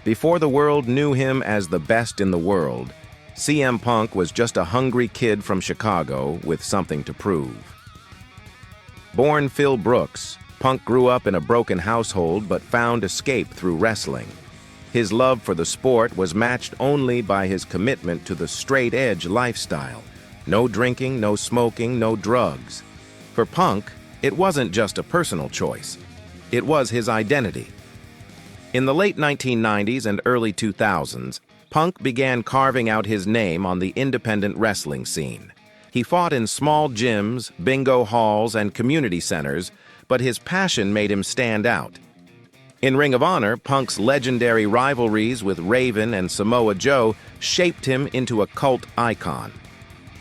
Before the world knew him as the best in the world, CM Punk was just a hungry kid from Chicago with something to prove. Born Phil Brooks, Punk grew up in a broken household but found escape through wrestling. His love for the sport was matched only by his commitment to the straight-edge lifestyle. No drinking, no smoking, no drugs. For Punk, it wasn't just a personal choice. It was his identity. In the late 1990s and early 2000s, Punk began carving out his name on the independent wrestling scene. He fought in small gyms, bingo halls, and community centers, but his passion made him stand out. In Ring of Honor, Punk's legendary rivalries with Raven and Samoa Joe shaped him into a cult icon.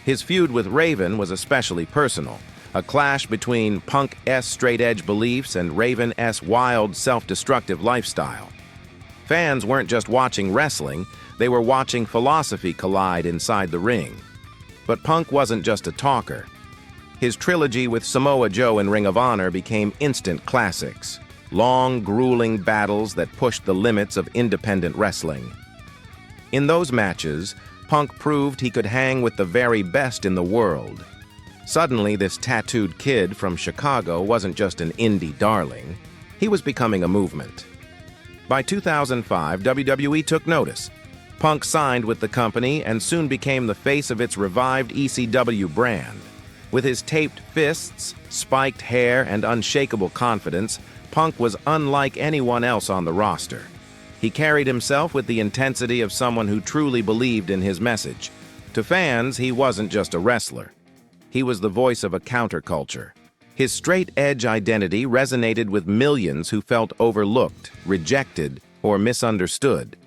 His feud with Raven was especially personal, a clash between Punk's straight-edge beliefs and Raven's wild, self-destructive lifestyle. Fans weren't just watching wrestling, they were watching philosophy collide inside the ring. But Punk wasn't just a talker. His trilogy with Samoa Joe in Ring of Honor became instant classics. Long, grueling battles that pushed the limits of independent wrestling. In those matches, Punk proved he could hang with the very best in the world. Suddenly, this tattooed kid from Chicago wasn't just an indie darling. He was becoming a movement. By 2005, WWE took notice. Punk signed with the company and soon became the face of its revived ECW brand. With his taped fists, spiked hair, and unshakable confidence, Punk was unlike anyone else on the roster. He carried himself with the intensity of someone who truly believed in his message. To fans, he wasn't just a wrestler. He was the voice of a counterculture. His straight-edge identity resonated with millions who felt overlooked, rejected, or misunderstood.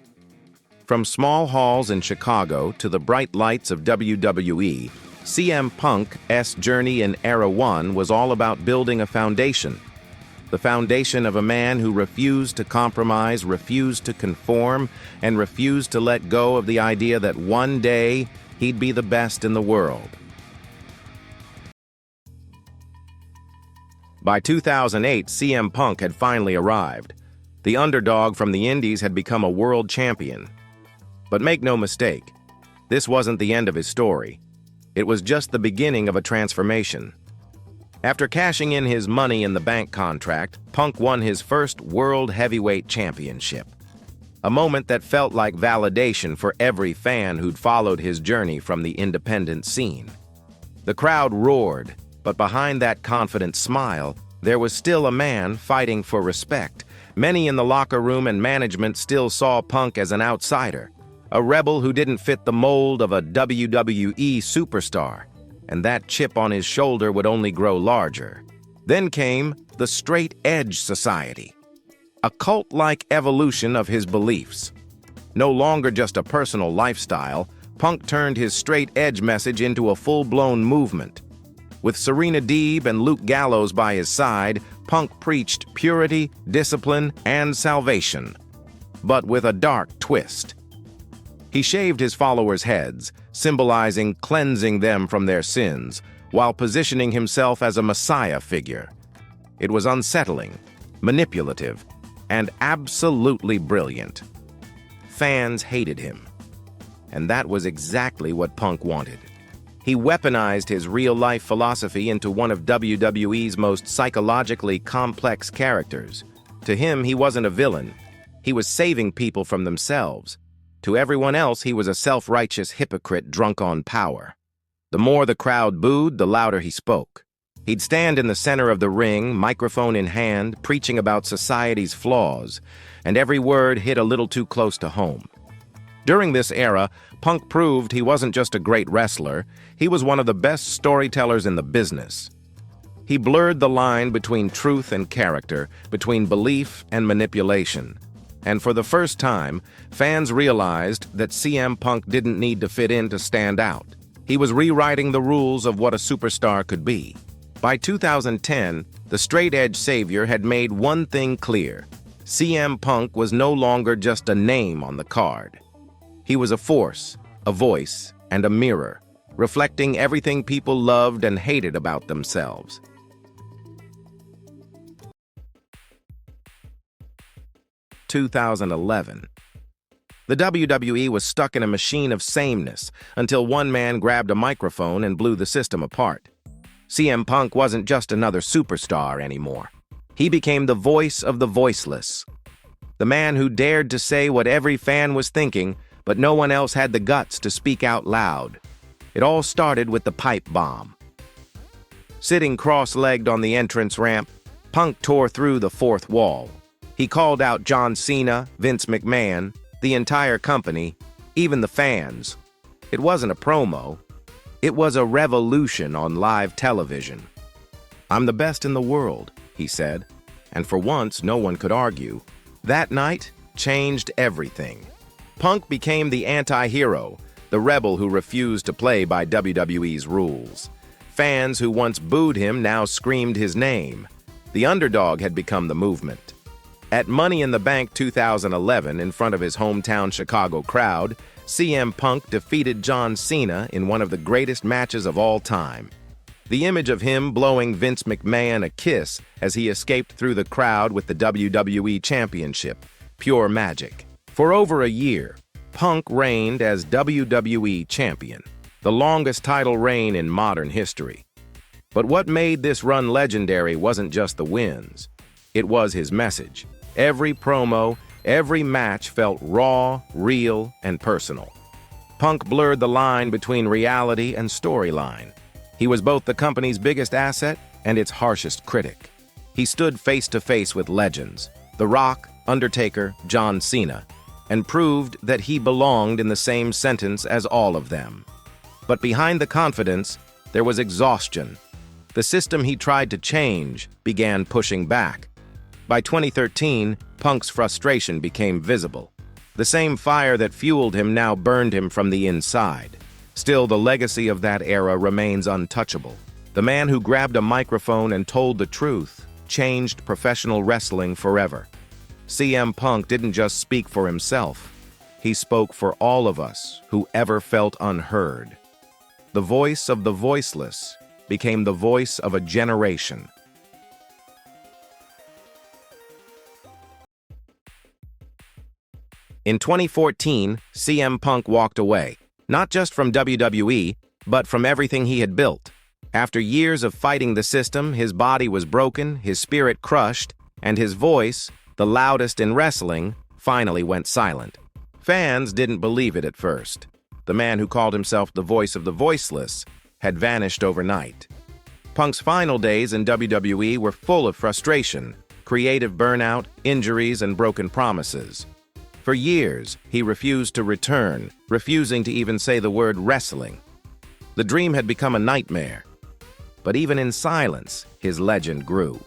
From small halls in Chicago to the bright lights of WWE, CM Punk's journey in Era 1 was all about building a foundation. The foundation of a man who refused to compromise, refused to conform, and refused to let go of the idea that one day he'd be the best in the world. By 2008, CM Punk had finally arrived. The underdog from the Indies had become a world champion. But make no mistake, this wasn't the end of his story. It was just the beginning of a transformation. After cashing in his Money in the Bank contract, Punk won his first World Heavyweight Championship. A moment that felt like validation for every fan who'd followed his journey from the independent scene. The crowd roared, but behind that confident smile, there was still a man fighting for respect. Many in the locker room and management still saw Punk as an outsider, a rebel who didn't fit the mold of a WWE superstar. And that chip on his shoulder would only grow larger. Then came the Straight Edge Society, a cult-like evolution of his beliefs. No longer just a personal lifestyle, Punk turned his straight edge message into a full-blown movement. With Serena Deeb and Luke Gallows by his side, Punk preached purity, discipline, and salvation, but with a dark twist. He shaved his followers' heads, symbolizing cleansing them from their sins, while positioning himself as a messiah figure. It was unsettling, manipulative, and absolutely brilliant. Fans hated him. And that was exactly what Punk wanted. He weaponized his real-life philosophy into one of WWE's most psychologically complex characters. To him, he wasn't a villain. He was saving people from themselves. To everyone else, he was a self-righteous hypocrite drunk on power. The more the crowd booed, the louder he spoke. He'd stand in the center of the ring, microphone in hand, preaching about society's flaws, and every word hit a little too close to home. During this era, Punk proved he wasn't just a great wrestler, he was one of the best storytellers in the business. He blurred the line between truth and character, between belief and manipulation. And for the first time, fans realized that CM Punk didn't need to fit in to stand out. He was rewriting the rules of what a superstar could be. By 2010, the straight-edge savior had made one thing clear. CM Punk was no longer just a name on the card. He was a force, a voice, and a mirror, reflecting everything people loved and hated about themselves. (2011) The WWE was stuck in a machine of sameness until one man grabbed a microphone and blew the system apart. CM Punk wasn't just another superstar anymore. He became the voice of the voiceless. The man who dared to say what every fan was thinking, but no one else had the guts to speak out loud. It all started with the pipe bomb. Sitting cross-legged on the entrance ramp, Punk tore through the fourth wall. He called out John Cena, Vince McMahon, the entire company, even the fans. It wasn't a promo. It was a revolution on live television. "I'm the best in the world," he said, and for once no one could argue. That night changed everything. Punk became the anti-hero, the rebel who refused to play by WWE's rules. Fans who once booed him now screamed his name. The underdog had become the movement. At Money in the Bank 2011, in front of his hometown Chicago crowd, CM Punk defeated John Cena in one of the greatest matches of all time. The image of him blowing Vince McMahon a kiss as he escaped through the crowd with the WWE Championship, pure magic. For over a year, Punk reigned as WWE Champion, the longest title reign in modern history. But what made this run legendary wasn't just the wins. It was his message. Every promo, every match felt raw, real, and personal. Punk blurred the line between reality and storyline. He was both the company's biggest asset and its harshest critic. He stood face to face with legends, The Rock, Undertaker, John Cena, and proved that he belonged in the same sentence as all of them. But behind the confidence, there was exhaustion. The system he tried to change began pushing back. By 2013, Punk's frustration became visible. The same fire that fueled him now burned him from the inside. Still, the legacy of that era remains untouchable. The man who grabbed a microphone and told the truth changed professional wrestling forever. CM Punk didn't just speak for himself. He spoke for all of us who ever felt unheard. The voice of the voiceless became the voice of a generation. In 2014, CM Punk walked away, not just from WWE, but from everything he had built. After years of fighting the system, his body was broken, his spirit crushed, and his voice, the loudest in wrestling, finally went silent. Fans didn't believe it at first. The man who called himself the voice of the voiceless had vanished overnight. Punk's final days in WWE were full of frustration, creative burnout, injuries, and broken promises. For years, he refused to return, refusing to even say the word wrestling. The dream had become a nightmare. But even in silence, his legend grew.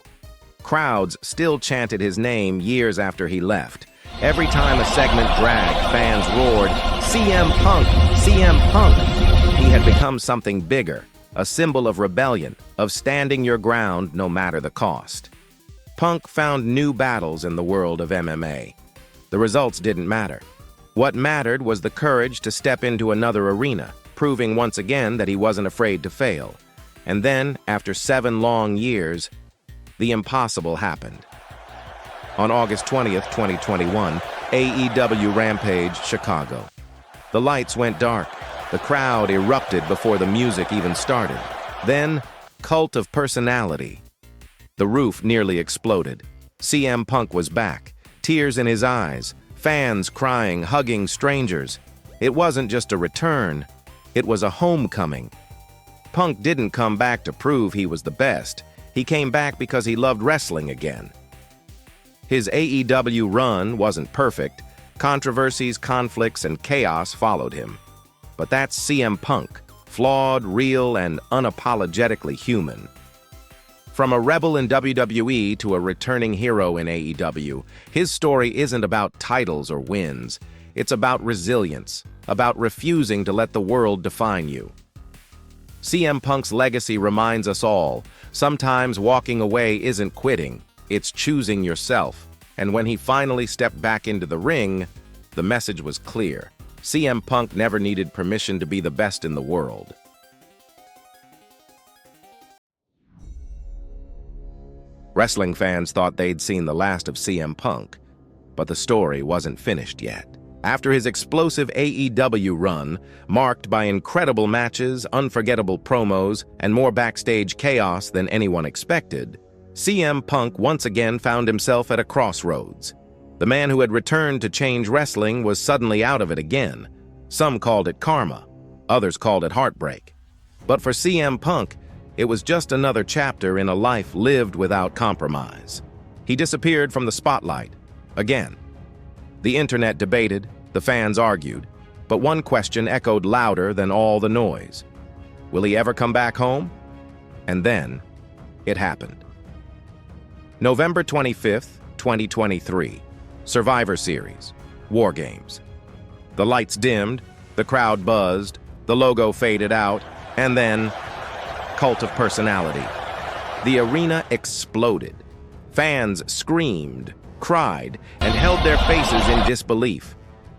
Crowds still chanted his name years after he left. Every time a segment dragged, fans roared, "CM Punk! CM Punk!" He had become something bigger, a symbol of rebellion, of standing your ground no matter the cost. Punk found new battles in the world of MMA. The results didn't matter. What mattered was the courage to step into another arena, proving once again that he wasn't afraid to fail. And then, after 7 long years, the impossible happened. On August 20th, 2021, AEW Rampage, Chicago. The lights went dark. The crowd erupted before the music even started. Then, Cult of Personality. The roof nearly exploded. CM Punk was back. Tears in his eyes, fans crying, hugging strangers. It wasn't just a return, it was a homecoming. Punk didn't come back to prove he was the best. He came back because he loved wrestling again. His AEW run wasn't perfect. Controversies, conflicts, and chaos followed him. But that's CM Punk, flawed, real, and unapologetically human. From a rebel in WWE to a returning hero in AEW, his story isn't about titles or wins. It's about resilience, about refusing to let the world define you. CM Punk's legacy reminds us all, sometimes walking away isn't quitting, it's choosing yourself. And when he finally stepped back into the ring, the message was clear. CM Punk never needed permission to be the best in the world. Wrestling fans thought they'd seen the last of CM Punk, but the story wasn't finished yet. After his explosive AEW run, marked by incredible matches, unforgettable promos, and more backstage chaos than anyone expected, CM Punk once again found himself at a crossroads. The man who had returned to change wrestling was suddenly out of it again. Some called it karma, others called it heartbreak. But for CM Punk, it was just another chapter in a life lived without compromise. He disappeared from the spotlight, again. The internet debated, the fans argued, but one question echoed louder than all the noise. Will he ever come back home? And then, it happened. November 25th, 2023. Survivor Series. War Games. The lights dimmed, the crowd buzzed, the logo faded out, and then, Cult of Personality. The arena exploded. Fans screamed, cried, and held their faces in disbelief.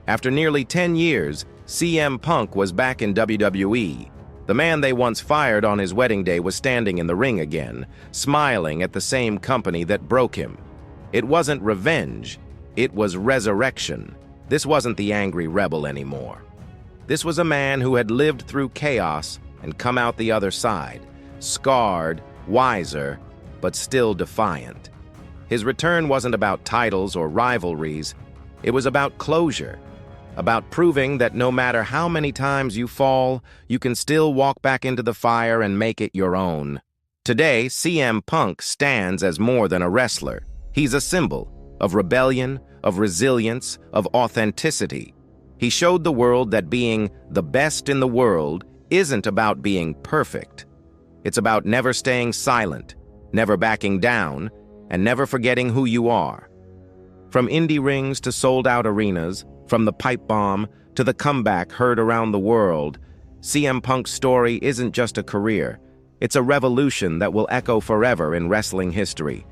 After nearly 10 years, CM Punk was back in WWE. The man they once fired on his wedding day was standing in the ring again, smiling at the same company that broke him. It wasn't revenge, it was resurrection. This wasn't the angry rebel anymore. This was a man who had lived through chaos and come out the other side, scarred, wiser, but still defiant. His return wasn't about titles or rivalries. It was about closure, about proving that no matter how many times you fall, you can still walk back into the fire and make it your own. Today, CM Punk stands as more than a wrestler. He's a symbol of rebellion, of resilience, of authenticity. He showed the world that being the best in the world isn't about being perfect. It's about never staying silent, never backing down, and never forgetting who you are. From indie rings to sold-out arenas, from the pipe bomb to the comeback heard around the world, CM Punk's story isn't just a career. It's a revolution that will echo forever in wrestling history.